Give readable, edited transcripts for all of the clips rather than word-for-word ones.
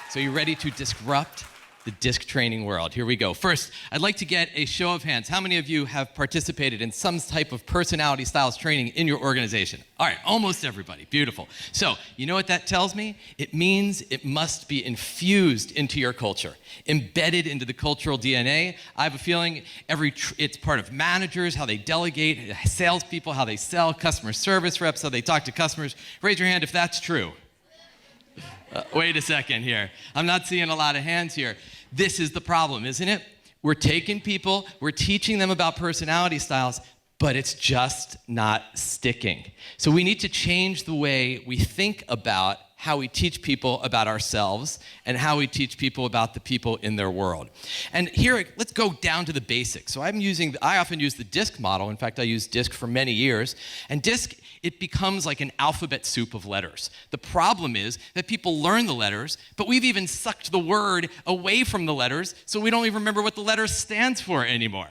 So you ready to disrupt the disc training world? Here we go. First, I'd like to get a show of hands. How many of you have participated in some type of personality styles training in your organization? All right, almost everybody. Beautiful. So, you know what that tells me? It means it must be infused into your culture, embedded into the cultural DNA. I have a feeling it's part of managers, how they delegate, salespeople, how they sell, customer service reps, how they talk to customers. Raise your hand if that's true. Wait a second here. I'm not seeing a lot of hands here. This is the problem, isn't it? We're taking people, we're teaching them about personality styles, but it's just not sticking. So we need to change the way we think about how we teach people about ourselves and how we teach people about the people in their world. And here, let's go down to the basics. So I often use the DISC model. In fact, I used DISC for many years. And DISC, it becomes like an alphabet soup of letters. The problem is that people learn the letters, but we've even sucked the word away from the letters, so we don't even remember what the letter stands for anymore.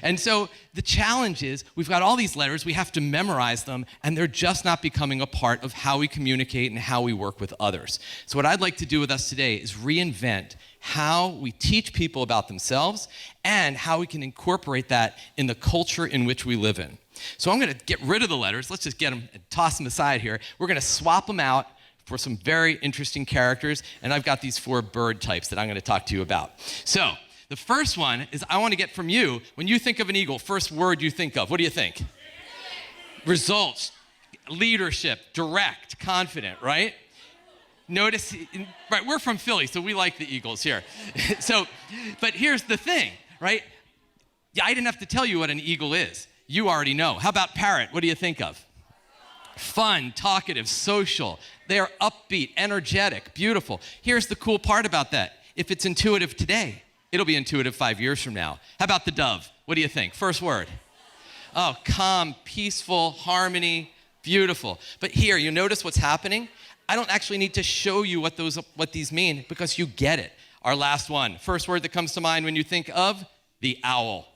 And so the challenge is we've got all these letters, we have to memorize them, and they're just not becoming a part of how we communicate and how we work with others. So what I'd like to do with us today is reinvent how we teach people about themselves and how we can incorporate that in the culture in which we live in. So I'm going to get rid of the letters. Let's just get them and toss them aside here. We're going to swap them out for some very interesting characters, and I've got these 4 bird types that I'm going to talk to you about. So the first one is I want to get from you, when you think of an eagle, first word you think of, what do you think? Results, leadership, direct, confident, right? Notice, right, we're from Philly, so we like the Eagles here. But here's the thing, right? I didn't have to tell you what an eagle is. You already know. How about parrot? What do you think of? Fun, talkative, social. They're upbeat, energetic, beautiful. Here's the cool part about that. If it's intuitive today, it'll be intuitive 5 years from now. How about the dove? What do you think? First word. Oh, calm, peaceful, harmony, beautiful. But here, you notice what's happening? I don't actually need to show you what these mean because you get it. Our last one. First word that comes to mind when you think of the owl.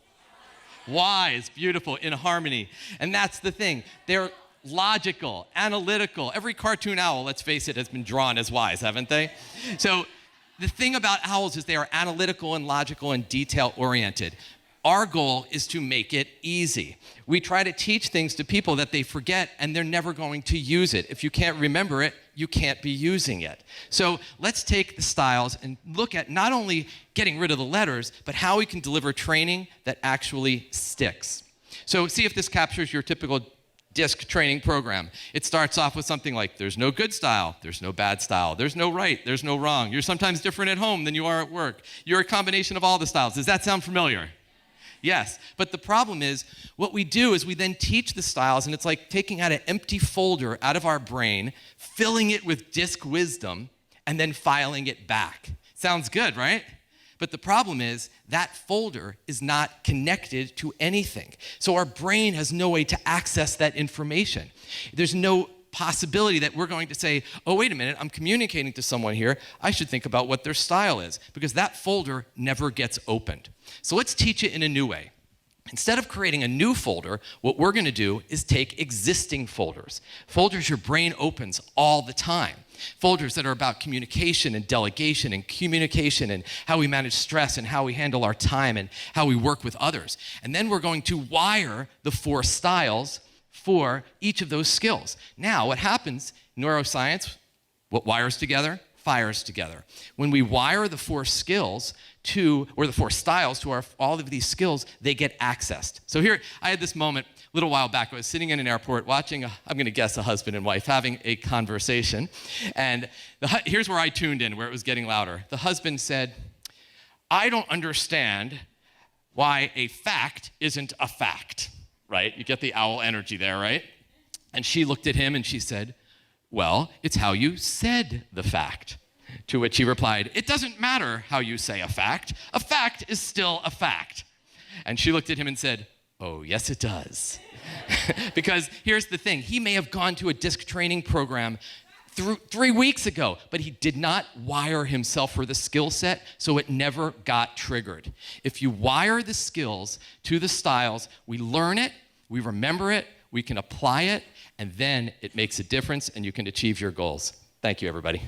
Wise, beautiful, in harmony. And that's the thing. They're logical, analytical. Every cartoon owl, let's face it, has been drawn as wise, haven't they? So the thing about owls is they are analytical and logical and detail-oriented. Our goal is to make it easy. We try to teach things to people that they forget and they're never going to use it. If you can't remember it, you can't be using it. So let's take the styles and look at not only getting rid of the letters, but how we can deliver training that actually sticks. So see if this captures your typical DISC training program. It starts off with something like, there's no good style, there's no bad style, there's no right, there's no wrong. You're sometimes different at home than you are at work. You're a combination of all the styles. Does that sound familiar? Yes, but the problem is, what we do is we then teach the styles, and it's like taking out an empty folder out of our brain, filling it with DISC wisdom, and then filing it back. Sounds good, right? But the problem is that folder is not connected to anything. So our brain has no way to access that information. There's no possibility that we're going to say, oh, wait a minute, I'm communicating to someone here. I should think about what their style is, because that folder never gets opened. So let's teach it in a new way. Instead of creating a new folder, what we're going to do is take existing folders. Folders your brain opens all the time. Folders that are about communication and delegation and communication and how we manage stress and how we handle our time and how we work with others. And then we're going to wire the 4 styles for each of those skills. Now, what happens, neuroscience, what wires together, fires together. When we wire the 4 skills or the 4 styles to all of these skills, they get accessed. So here, I had this moment a little while back. I was sitting in an airport watching, I'm going to guess, a husband and wife having a conversation. And here's where I tuned in, where it was getting louder. The husband said, I don't understand why a fact isn't a fact, right? You get the owl energy there, right? And she looked at him and she said, well, it's how you said the fact. To which he replied, it doesn't matter how you say a fact. A fact is still a fact. And she looked at him and said, oh, yes, it does. Because here's the thing. He may have gone to a DISC training program 3 weeks ago, but he did not wire himself for the skill set, so it never got triggered. If you wire the skills to the styles, we learn it, we remember it, we can apply it, and then it makes a difference and you can achieve your goals. Thank you, everybody.